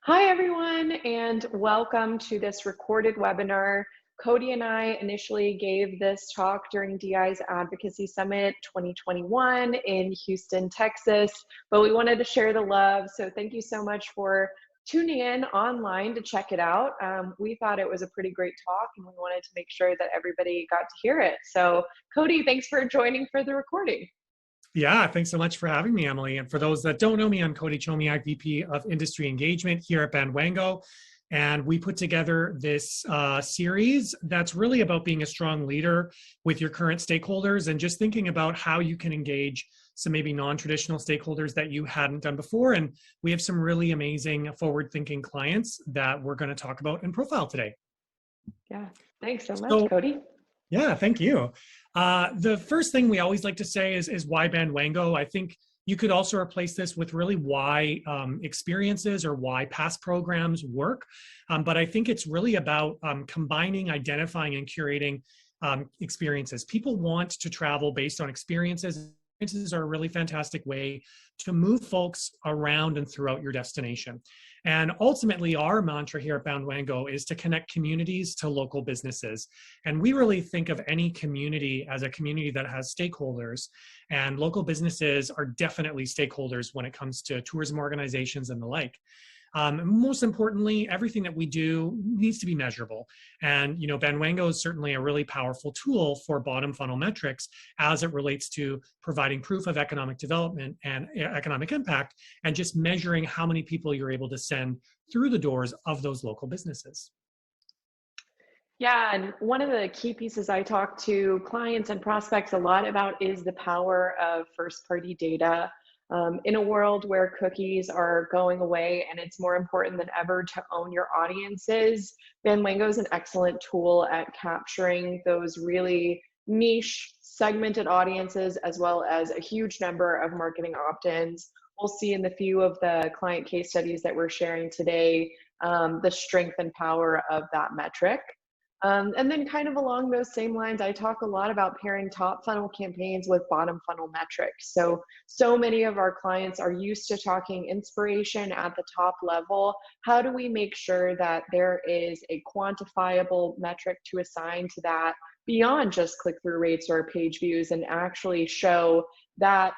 Hi, everyone, and welcome to this recorded webinar. Cody and I initially gave this talk during DI's Advocacy Summit 2021 in Houston, Texas, but we wanted to share the love. So thank you so much for tuning in online to check it out. We thought it was a pretty great talk, and we wanted to make sure that everybody got to hear it. So Cody, thanks for joining for the recording. Yeah, thanks so much for having me, Emily. And for those that don't know me, I'm Cody Chomiak, VP of Industry Engagement here at Bandwango. And we put together this series that's really about being a strong leader with your current stakeholders and just thinking about how you can engage some maybe non-traditional stakeholders that you hadn't done before. And we have some really amazing forward-thinking clients that we're going to talk about and profile today. Yeah, thanks so much, Cody. Yeah, thank you. The first thing we always like to say is why Bandwango. I think you could also replace this with really why experiences or why past programs work. But I think it's really about combining, identifying, and curating experiences. People want to travel based on experiences. Experiences are a really fantastic way to move folks around and throughout your destination. And ultimately, our mantra here at Bandwango is to connect communities to local businesses. And we really think of any community as a community that has stakeholders, and local businesses are definitely stakeholders when it comes to tourism organizations and the like. Most importantly, everything that we do needs to be measurable. And, Bandwango is certainly a really powerful tool for bottom funnel metrics as it relates to providing proof of economic development and economic impact, and just measuring how many people you're able to send through the doors of those local businesses. Yeah, and one of the key pieces I talk to clients and prospects a lot about is the power of first-party data. In a world where cookies are going away and it's more important than ever to own your audiences, Bandwango is an excellent tool at capturing those really niche, segmented audiences, as well as a huge number of marketing opt-ins. We'll see in the few of the client case studies that we're sharing today, the strength and power of that metric. And then kind of along those same lines, I talk a lot about pairing top funnel campaigns with bottom funnel metrics. So many of our clients are used to talking inspiration at the top level. How do we make sure that there is a quantifiable metric to assign to that beyond just click-through rates or page views, and actually show that,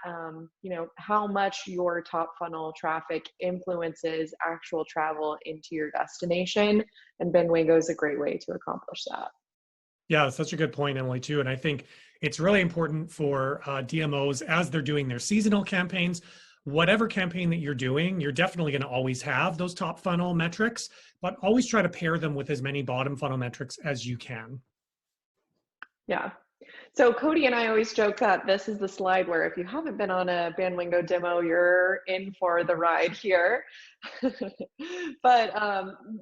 how much your top funnel traffic influences actual travel into your destination? And Bandwango is a great way to accomplish that. Yeah, that's such a good point, Emily, too. And I think it's really important for DMOs as they're doing their seasonal campaigns. Whatever campaign that you're doing, you're definitely going to always have those top funnel metrics, but always try to pair them with as many bottom funnel metrics as you can. Yeah. So Cody and I always joke that this is the slide where if you haven't been on a Bandwango demo, you're in for the ride here. But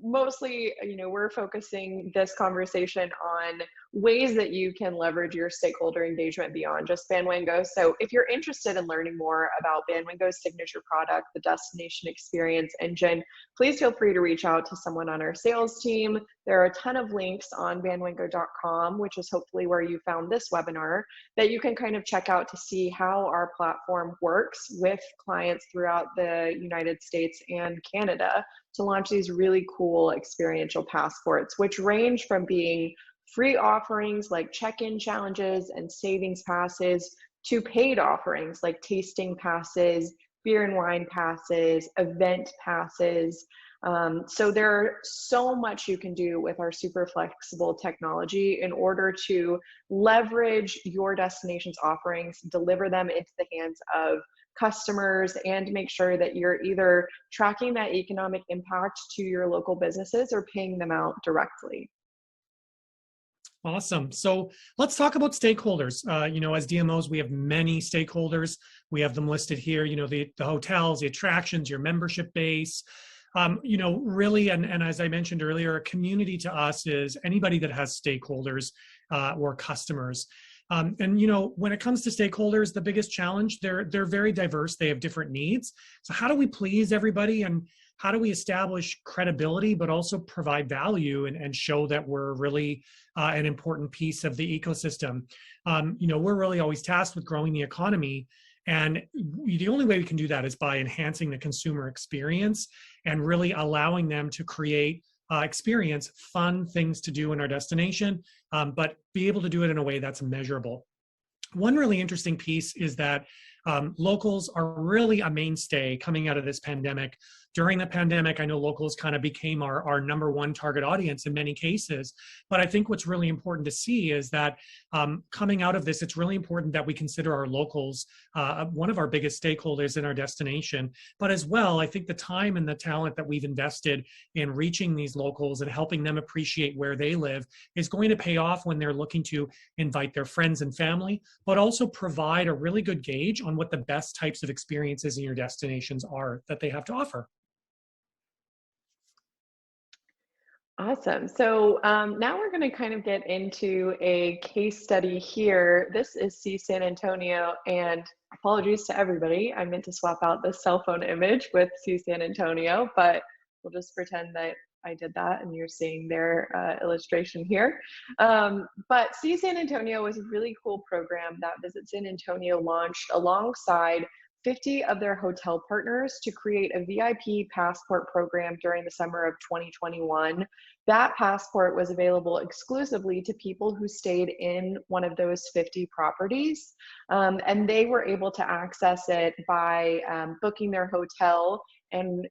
mostly, we're focusing this conversation on ways that you can leverage your stakeholder engagement beyond just Bandwango. So if you're interested in learning more about Bandwango's signature product, the Destination Experience Engine, please feel free to reach out to someone on our sales team. There are a ton of links on bandwango.com, which is hopefully where you found this webinar, that you can kind of check out to see how our platform works with clients throughout the United States and Canada to launch these really cool experiential passports, which range from being free offerings like check-in challenges and savings passes to paid offerings like tasting passes, beer and wine passes, event passes. So there's so much you can do with our super flexible technology in order to leverage your destination's offerings, deliver them into the hands of customers, and make sure that you're either tracking that economic impact to your local businesses or paying them out directly. Awesome. So let's talk about stakeholders. As DMOs, we have many stakeholders. We have them listed here, the hotels, the attractions, your membership base. Really, and as I mentioned earlier, a community to us is anybody that has stakeholders or customers. When it comes to stakeholders, the biggest challenge, they're very diverse. They have different needs. So how do we please everybody, and how do we establish credibility, but also provide value and show that we're really an important piece of the ecosystem? We're really always tasked with growing the economy. And the only way we can do that is by enhancing the consumer experience and really allowing them to create experience fun things to do in our destination, but be able to do it in a way that's measurable. One really interesting piece is that locals are really a mainstay coming out of this pandemic. During the pandemic, I know locals kind of became our number one target audience in many cases. But I think what's really important to see is that coming out of this, it's really important that we consider our locals one of our biggest stakeholders in our destination. But as well, I think the time and the talent that we've invested in reaching these locals and helping them appreciate where they live is going to pay off when they're looking to invite their friends and family, but also provide a really good gauge on what the best types of experiences in your destinations are that they have to offer. Awesome. So now we're going to kind of get into a case study here. This is See San Antonio, and apologies to everybody. I meant to swap out the cell phone image with See San Antonio, but we'll just pretend that I did that and you're seeing their illustration here. But See San Antonio was a really cool program that Visit San Antonio launched alongside 50 of their hotel partners to create a VIP passport program during the summer of 2021. That passport was available exclusively to people who stayed in one of those 50 properties. And they were able to access it by booking their hotel and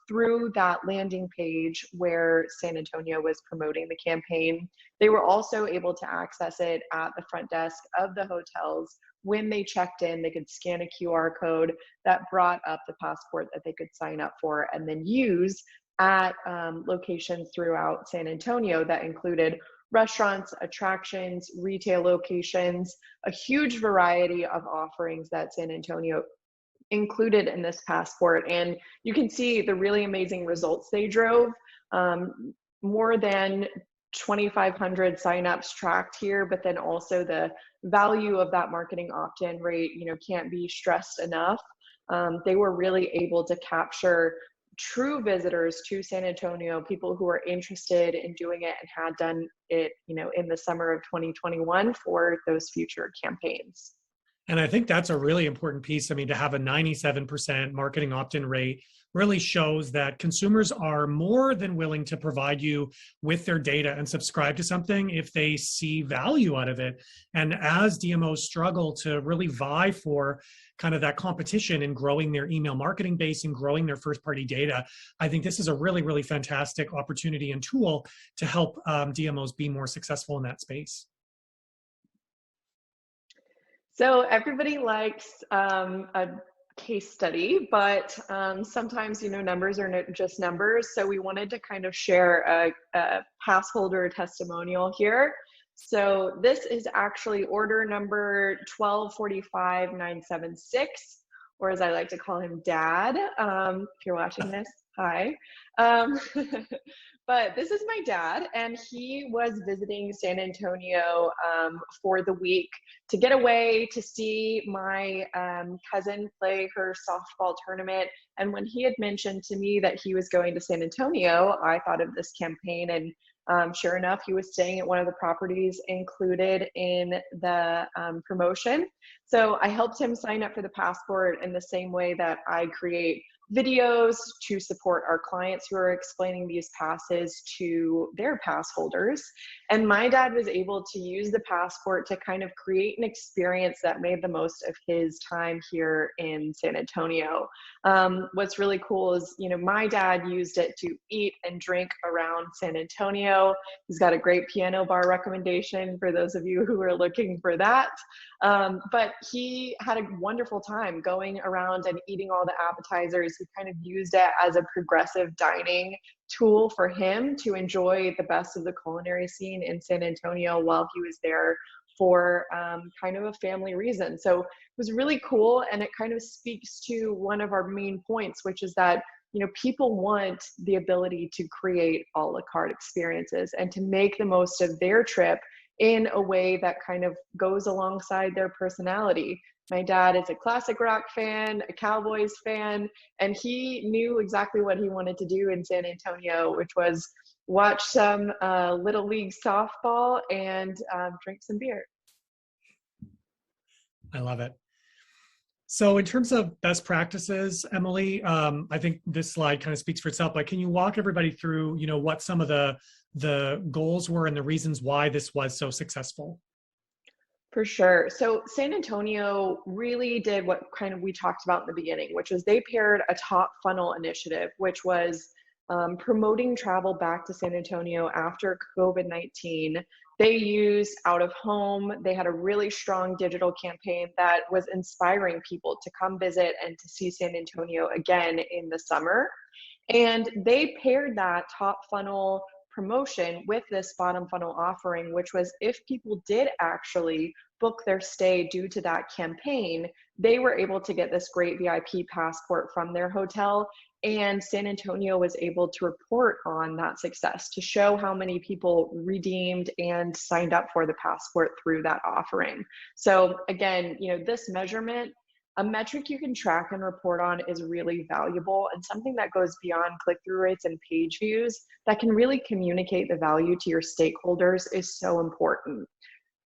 through that landing page where San Antonio was promoting the campaign. They were also able to access it at the front desk of the hotels. When they checked in, they could scan a QR code that brought up the passport that they could sign up for and then use at locations throughout San Antonio that included restaurants, attractions, retail locations, a huge variety of offerings that San Antonio included in this passport. And you can see the really amazing results they drove. More than 2,500 signups tracked here, but then also the value of that marketing opt-in rate, can't be stressed enough. They were really able to capture true visitors to San Antonio, people who are interested in doing it and had done it, in the summer of 2021 for those future campaigns. And I think that's a really important piece. I mean, to have a 97% marketing opt-in rate really shows that consumers are more than willing to provide you with their data and subscribe to something if they see value out of it. And as DMOs struggle to really vie for kind of that competition in growing their email marketing base and growing their first-party data, I think this is a really, really fantastic opportunity and tool to help DMOs be more successful in that space. So everybody likes a case study, but sometimes, numbers are not just numbers. So we wanted to kind of share a pass holder testimonial here. So this is actually order number 1245976, or as I like to call him, Dad. If you're watching this, hi. But this is my dad, and he was visiting San Antonio for the week to get away to see my cousin play her softball tournament. And when he had mentioned to me that he was going to San Antonio, I thought of this campaign, and sure enough, he was staying at one of the properties included in the promotion. So I helped him sign up for the passport in the same way that I create videos to support our clients who are explaining these passes to their pass holders. And my dad was able to use the passport to kind of create an experience that made the most of his time here in San Antonio. What's really cool is, my dad used it to eat and drink around San Antonio. He's got a great piano bar recommendation for those of you who are looking for that. But he had a wonderful time going around and eating all the appetizers. He kind of used it as a progressive dining tool for him to enjoy the best of the culinary scene in San Antonio while he was there for kind of a family reason. So it was really cool, and it kind of speaks to one of our main points, which is that people want the ability to create a la carte experiences and to make the most of their trip in a way that kind of goes alongside their personality. My dad is a classic rock fan, a Cowboys fan, and he knew exactly what he wanted to do in San Antonio, which was watch some Little League softball and drink some beer. I love it. So in terms of best practices, Emily, I think this slide kind of speaks for itself, but can you walk everybody through, what some of the goals were and the reasons why this was so successful? For sure. So San Antonio really did what kind of we talked about in the beginning, which was they paired a top funnel initiative, which was promoting travel back to San Antonio after COVID-19. They used out of home. They had a really strong digital campaign that was inspiring people to come visit and to see San Antonio again in the summer. And they paired that top funnel promotion with this bottom funnel offering, which was if people did actually book their stay due to that campaign, they were able to get this great VIP passport from their hotel. And San Antonio was able to report on that success to show how many people redeemed and signed up for the passport through that offering. So again, this measurement, a metric you can track and report on, is really valuable, and something that goes beyond click-through rates and page views that can really communicate the value to your stakeholders is so important.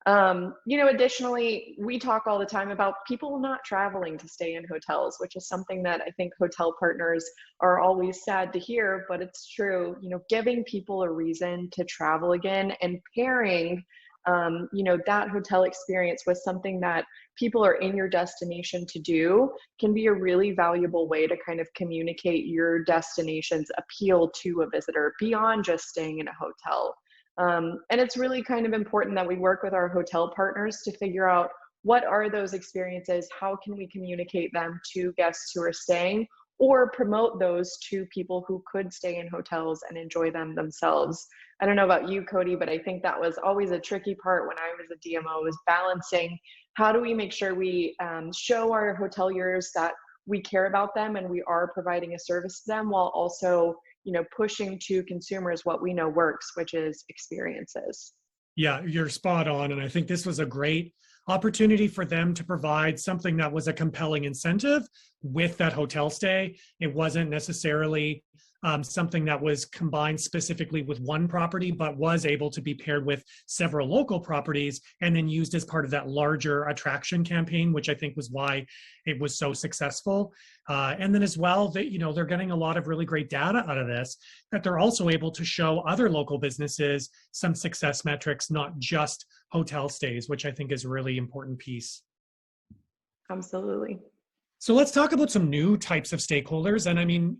Additionally, we talk all the time about people not traveling to stay in hotels, which is something that I think hotel partners are always sad to hear, but it's true. Giving people a reason to travel again and pairing that hotel experience with something that people are in your destination to do can be a really valuable way to kind of communicate your destination's appeal to a visitor beyond just staying in a hotel. And it's really kind of important that we work with our hotel partners to figure out what are those experiences, how can we communicate them to guests who are staying, or promote those to people who could stay in hotels and enjoy them themselves. I don't know about you, Cody, but I think that was always a tricky part when I was a DMO, was balancing how do we make sure we show our hoteliers that we care about them and we are providing a service to them, while also pushing to consumers what we know works, which is experiences. Yeah, you're spot on. And I think this was a great opportunity for them to provide something that was a compelling incentive with that hotel stay. It wasn't necessarily something that was combined specifically with one property, but was able to be paired with several local properties and then used as part of that larger attraction campaign, which I think was why it was so successful. And then as well, they're getting a lot of really great data out of this, that they're also able to show other local businesses some success metrics, not just hotel stays, which I think is a really important piece. Absolutely. So let's talk about some new types of stakeholders. And I mean,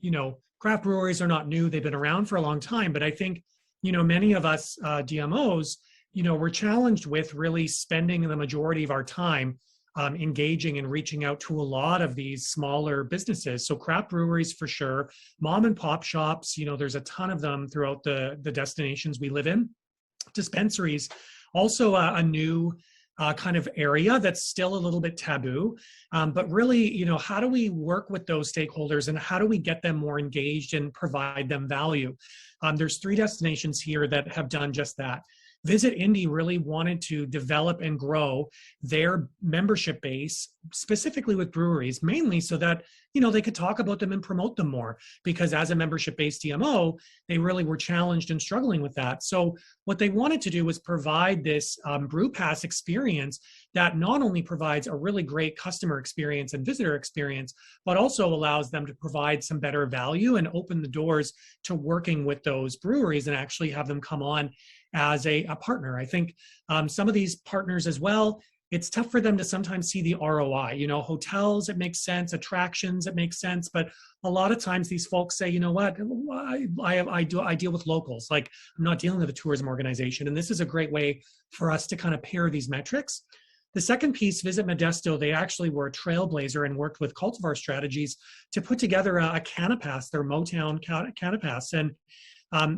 craft breweries are not new. They've been around for a long time, but I think, many of us DMOs, we're challenged with really spending the majority of our time engaging and reaching out to a lot of these smaller businesses. So craft breweries for sure, mom and pop shops, there's a ton of them throughout the destinations we live in. Dispensaries, also a new kind of area that's still a little bit taboo. But really, how do we work with those stakeholders and how do we get them more engaged and provide them value? There's 3 destinations here that have done just that. Visit Indy really wanted to develop and grow their membership base, specifically with breweries, mainly so that, they could talk about them and promote them more, because as a membership-based DMO, they really were challenged and struggling with that. So what they wanted to do was provide this Brew Pass experience that not only provides a really great customer experience and visitor experience, but also allows them to provide some better value and open the doors to working with those breweries and actually have them come on as a partner. I think some of these partners as well, it's tough for them to sometimes see the ROI. Hotels, it makes sense. Attractions, it makes sense. But a lot of times these folks say, what, I deal with locals. Like, I'm not dealing with a tourism organization. And this is a great way for us to kind of pair these metrics. The second piece, Visit Modesto, they actually were a trailblazer and worked with Cultivar Strategies to put together a Canapass, their Motown Canapass. And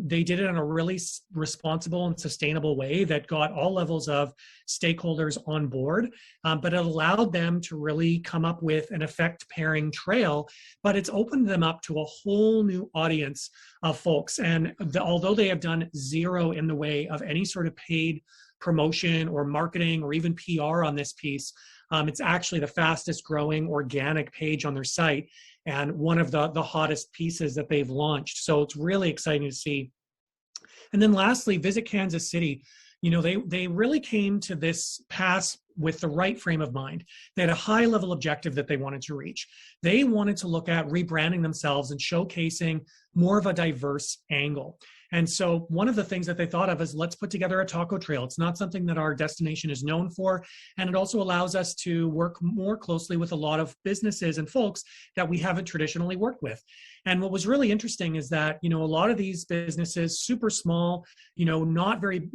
they did it in a really responsible and sustainable way that got all levels of stakeholders on board, but it allowed them to really come up with an effect pairing trail, but it's opened them up to a whole new audience of folks. And although they have done zero in the way of any sort of paid promotion or marketing or even PR on this piece, it's actually the fastest growing organic page on their site and one of the hottest pieces that they've launched. So it's really exciting to see. And then lastly, Visit Kansas City. They really came to this pass with the right frame of mind. They had a high level objective that they wanted to reach. They wanted to look at rebranding themselves and showcasing more of a diverse angle. And so one of the things that they thought of is, let's put together a taco trail. It's not something that our destination is known for. And it also allows us to work more closely with a lot of businesses and folks that we haven't traditionally worked with. And what was really interesting is that, a lot of these businesses, super small, not very,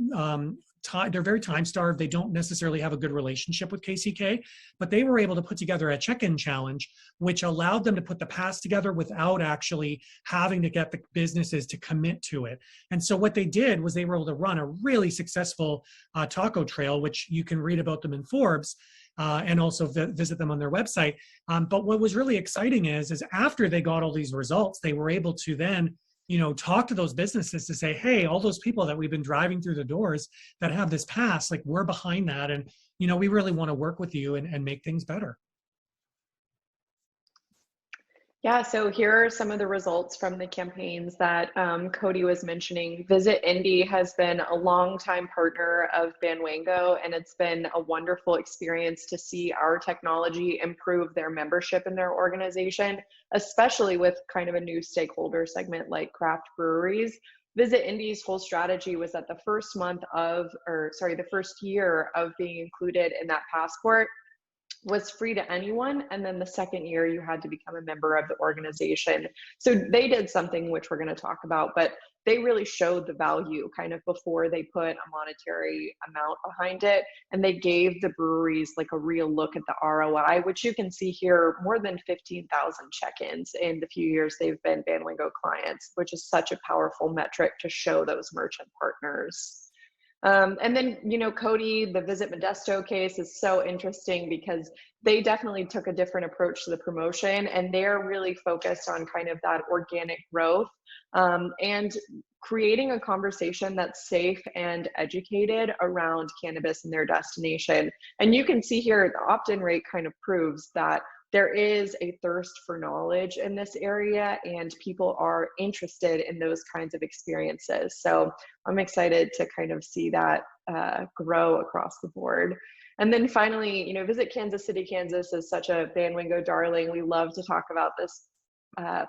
they're very time starved. They don't necessarily have a good relationship with KCK, but they were able to put together a check-in challenge, which allowed them to put the pass together without actually having to get the businesses to commit to it. And so what they did was they were able to run a really successful taco trail, which you can read about them in Forbes. And also visit them on their website. But what was really exciting is after they got all these results, they were able to then talk to those businesses to say, hey, all those people that we've been driving through the doors that have this pass, like, we're behind that. And, we really want to work with you and make things better. Yeah, so here are some of the results from the campaigns that Cody was mentioning. Visit Indy has been a longtime partner of Bandwango, and it's been a wonderful experience to see our technology improve their membership in their organization, especially with kind of a new stakeholder segment like craft breweries. Visit Indy's whole strategy was that the first year of being included in that passport was free to anyone, and then the second year you had to become a member of the organization. So they did something which we're going to talk about, but they really showed the value kind of before they put a monetary amount behind it, and they gave the breweries like a real look at the ROI, which you can see here, more than 15,000 check-ins in the few years they've been Bandwango clients, which is such a powerful metric to show those merchant partners. And then, Cody, the Visit Modesto case is so interesting because they definitely took a different approach to the promotion, and they're really focused on kind of that organic growth and creating a conversation that's safe and educated around cannabis in their destination. And you can see here the opt-in rate kind of proves that there is a thirst for knowledge in this area, and people are interested in those kinds of experiences. So I'm excited to kind of see that grow across the board. And then finally, Visit Kansas City, Kansas is such a Bandwango darling. We love to talk about this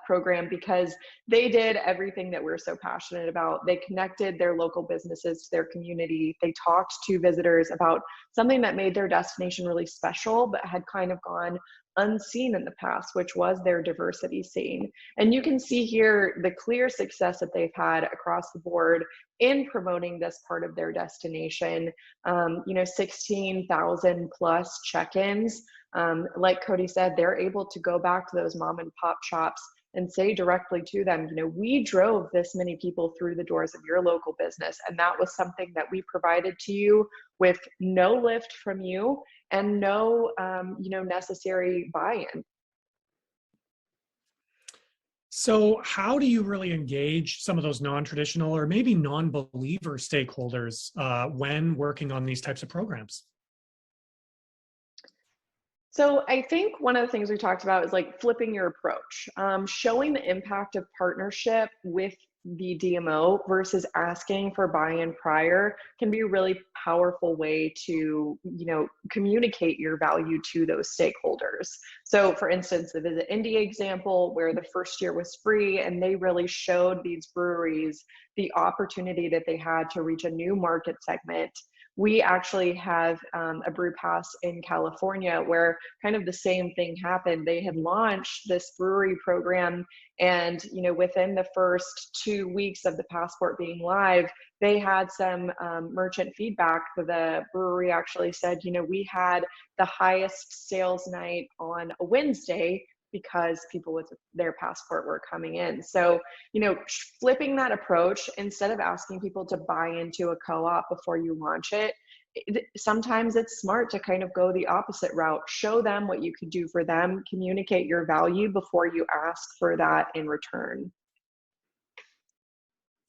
program because they did everything that we're so passionate about. They connected their local businesses to their community. They talked to visitors about something that made their destination really special, but had kind of gone unseen in the past, which was their diversity scene. And you can see here the clear success that they've had across the board in promoting this part of their destination. 16,000 plus check-ins. Like Cody said, they're able to go back to those mom and pop shops and say directly to them, we drove this many people through the doors of your local business, and that was something that we provided to you with no lift from you and no, necessary buy-in. So how do you really engage some of those non-traditional or maybe non-believer stakeholders when working on these types of programs? So I think one of the things we talked about is like flipping your approach, showing the impact of partnership with the DMO versus asking for buy-in prior can be a really powerful way to, communicate your value to those stakeholders. So for instance, the Visit Indy example, where the first year was free, and they really showed these breweries the opportunity that they had to reach a new market segment. We actually have a brew pass in California where kind of the same thing happened. They had launched this brewery program, and within the first 2 weeks of the passport being live, they had some merchant feedback. The brewery actually said, we had the highest sales night on a Wednesday because people with their passport were coming in. So, flipping that approach, instead of asking people to buy into a co-op before you launch it, sometimes it's smart to kind of go the opposite route. Show them what you could do for them, communicate your value before you ask for that in return.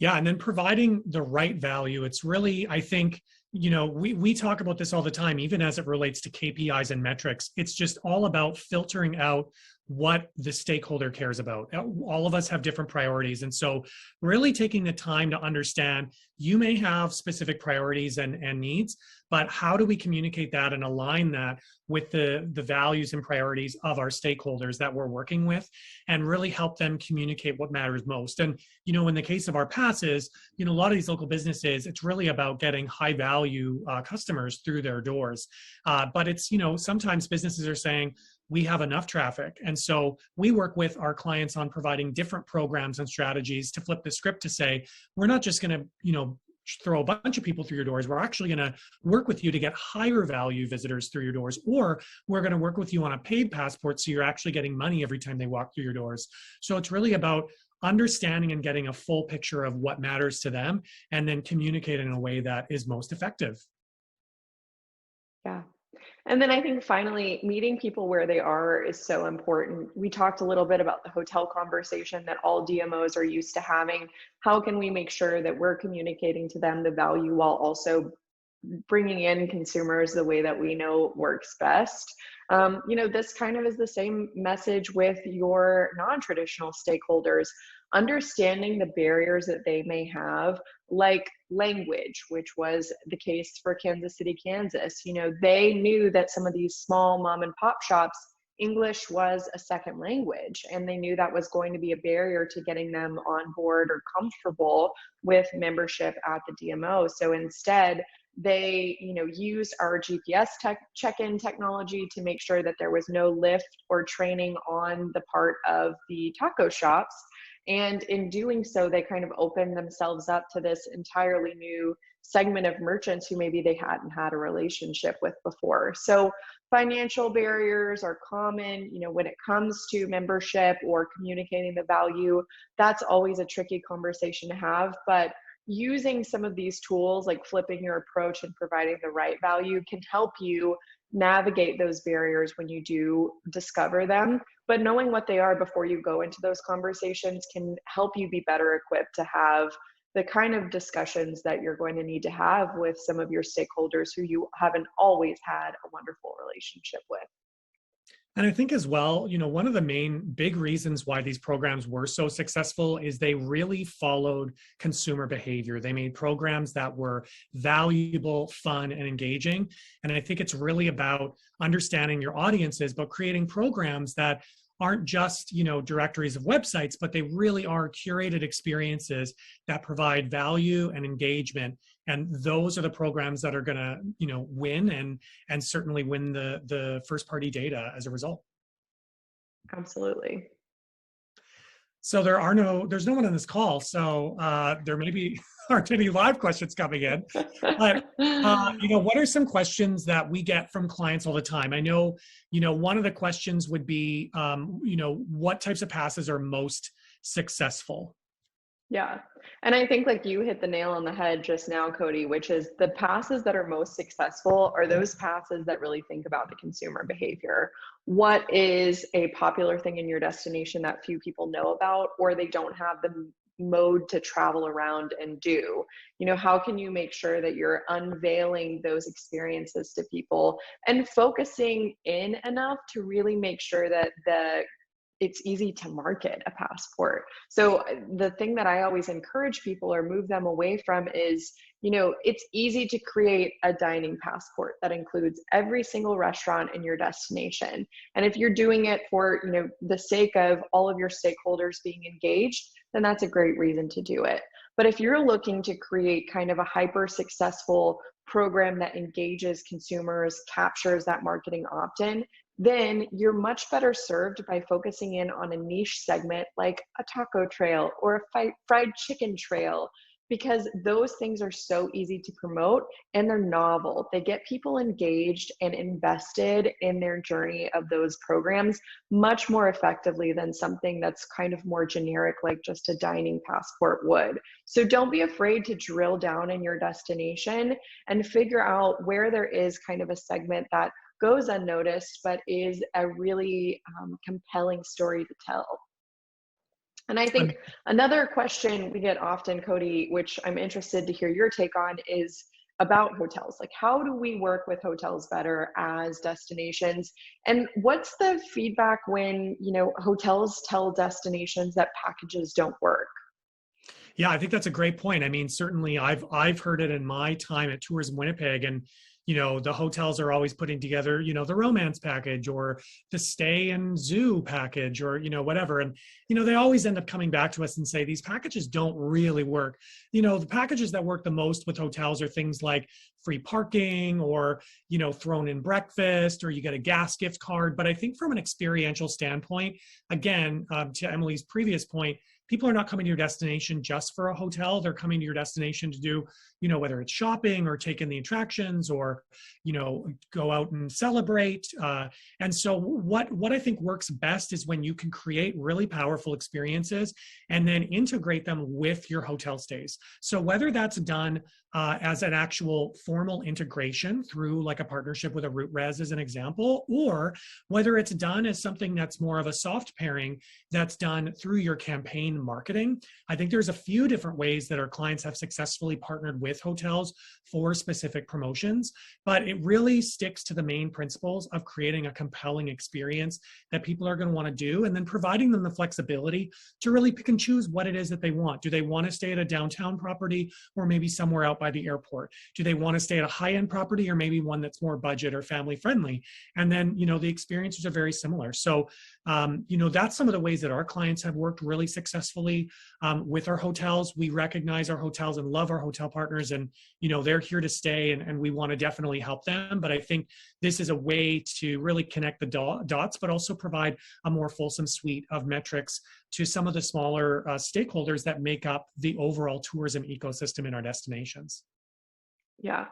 Yeah, and then providing the right value. It's really, I think, we talk about this all the time, even as it relates to KPIs and metrics. It's just all about filtering out what the stakeholder cares about. All of us have different priorities. And so really taking the time to understand, you may have specific priorities and needs, but how do we communicate that and align that with the values and priorities of our stakeholders that we're working with, and really help them communicate what matters most. And, in the case of our passes, a lot of these local businesses, it's really about getting high value customers through their doors. But it's, sometimes businesses are saying, we have enough traffic. And so we work with our clients on providing different programs and strategies to flip the script to say, we're not just going to, throw a bunch of people through your doors. We're actually going to work with you to get higher value visitors through your doors, or we're going to work with you on a paid passport so you're actually getting money every time they walk through your doors. So it's really about understanding and getting a full picture of what matters to them, and then communicate in a way that is most effective. Yeah. And then I think finally, meeting people where they are is so important. We talked a little bit about the hotel conversation that all DMOs are used to having. How can we make sure that we're communicating to them the value while also bringing in consumers the way that we know works best? This kind of is the same message with your non-traditional stakeholders. Understanding the barriers that they may have, like language, which was the case for Kansas City, Kansas. They knew that some of these small mom and pop shops, English was a second language, and they knew that was going to be a barrier to getting them on board or comfortable with membership at the DMO. So instead, they used our GPS check-in technology to make sure that there was no lift or training on the part of the taco shops. And in doing so, they kind of opened themselves up to this entirely new segment of merchants who maybe they hadn't had a relationship with before. So financial barriers are common, when it comes to membership or communicating the value. That's always a tricky conversation to have, but using some of these tools, like flipping your approach and providing the right value, can help you navigate those barriers when you do discover them. But knowing what they are before you go into those conversations can help you be better equipped to have the kind of discussions that you're going to need to have with some of your stakeholders who you haven't always had a wonderful relationship with. And I think as well, one of the main big reasons why these programs were so successful is they really followed consumer behavior. They made programs that were valuable, fun, and engaging. And I think it's really about understanding your audiences, but creating programs that aren't just, directories of websites, but they really are curated experiences that provide value and engagement. And those are the programs that are going to, win and certainly win the first party data as a result. Absolutely. So there's no one on this call. So there maybe aren't any live questions coming in. But what are some questions that we get from clients all the time? I know, one of the questions would be, what types of passes are most successful? Yeah. And I think like you hit the nail on the head just now, Cody, which is the passes that are most successful are those passes that really think about the consumer behavior. What is a popular thing in your destination that few people know about, or they don't have the mode to travel around and do? How can you make sure that you're unveiling those experiences to people and focusing in enough to really make sure that it's easy to market a passport? So the thing that I always encourage people or move them away from is, it's easy to create a dining passport that includes every single restaurant in your destination. And if you're doing it for, the sake of all of your stakeholders being engaged, then that's a great reason to do it. But if you're looking to create kind of a hyper successful program that engages consumers, captures that marketing opt-in, then you're much better served by focusing in on a niche segment like a taco trail or a fried chicken trail, because those things are so easy to promote and they're novel. They get people engaged and invested in their journey of those programs much more effectively than something that's kind of more generic, like just a dining passport would. So don't be afraid to drill down in your destination and figure out where there is kind of a segment that goes unnoticed, but is a really compelling story to tell. And I think another question we get often, Cody, which I'm interested to hear your take on, is about hotels. Like, how do we work with hotels better as destinations? And what's the feedback when, hotels tell destinations that packages don't work? Yeah, I think that's a great point. I mean, certainly I've heard it in my time at Tourism Winnipeg, and the hotels are always putting together, the romance package or the stay and zoo package or whatever, and they always end up coming back to us and say these packages don't really work. The packages that work the most with hotels are things like free parking or thrown in breakfast, or you get a gas gift card. But I think from an experiential standpoint, again, to Emily's previous point, people are not coming to your destination just for a hotel. They're coming to your destination to do, whether it's shopping or take in the attractions or, go out and celebrate. And so what I think works best is when you can create really powerful experiences and then integrate them with your hotel stays. So whether that's done as an actual formal integration through like a partnership with a route res as an example, or whether it's done as something that's more of a soft pairing that's done through your campaign marketing. I think there's a few different ways that our clients have successfully partnered with hotels for specific promotions, but it really sticks to the main principles of creating a compelling experience that people are going to want to do, and then providing them the flexibility to really pick and choose what it is that they want. Do they want to stay at a downtown property or maybe somewhere out by the airport? Do they want to stay at a high-end property or maybe one that's more budget or family friendly? And then, the experiences are very similar. So, that's some of the ways that our clients have worked really successfully with our hotels. We recognize our hotels and love our hotel partners, and, they're here to stay, and we want to definitely help them. But I think this is a way to really connect the dots, but also provide a more fulsome suite of metrics to some of the smaller stakeholders that make up the overall tourism ecosystem in our destinations. Yeah,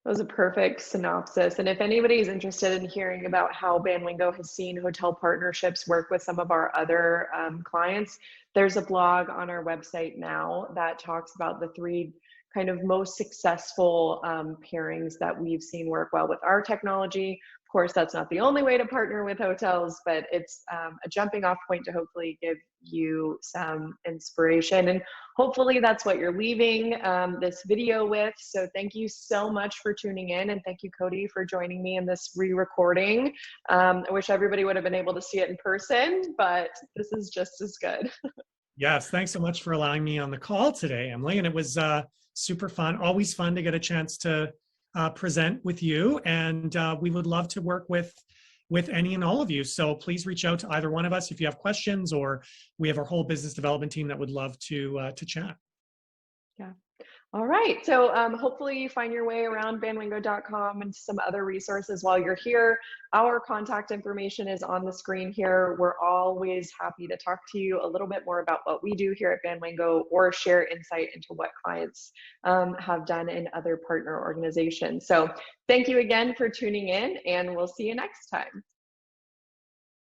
that was a perfect synopsis. And if anybody is interested in hearing about how Bandwango has seen hotel partnerships work with some of our other clients, there's a blog on our website now that talks about the three kind of most successful pairings that we've seen work well with our technology. Of course, that's not the only way to partner with hotels, but it's a jumping off point to hopefully give you some inspiration. And hopefully that's what you're leaving this video with. So thank you so much for tuning in. And thank you, Cody, for joining me in this re-recording. I wish everybody would have been able to see it in person, but this is just as good. Yes, thanks so much for allowing me on the call today, Emily. And it was super fun, always fun to get a chance to present with you. And we would love to work with any and all of you. So please reach out to either one of us if you have questions, or we have our whole business development team that would love to chat. Yeah. All right. So hopefully you find your way around bandwango.com and some other resources while you're here. Our contact information is on the screen here. We're always happy to talk to you a little bit more about what we do here at Bandwango, or share insight into what clients have done in other partner organizations. So thank you again for tuning in, and we'll see you next time.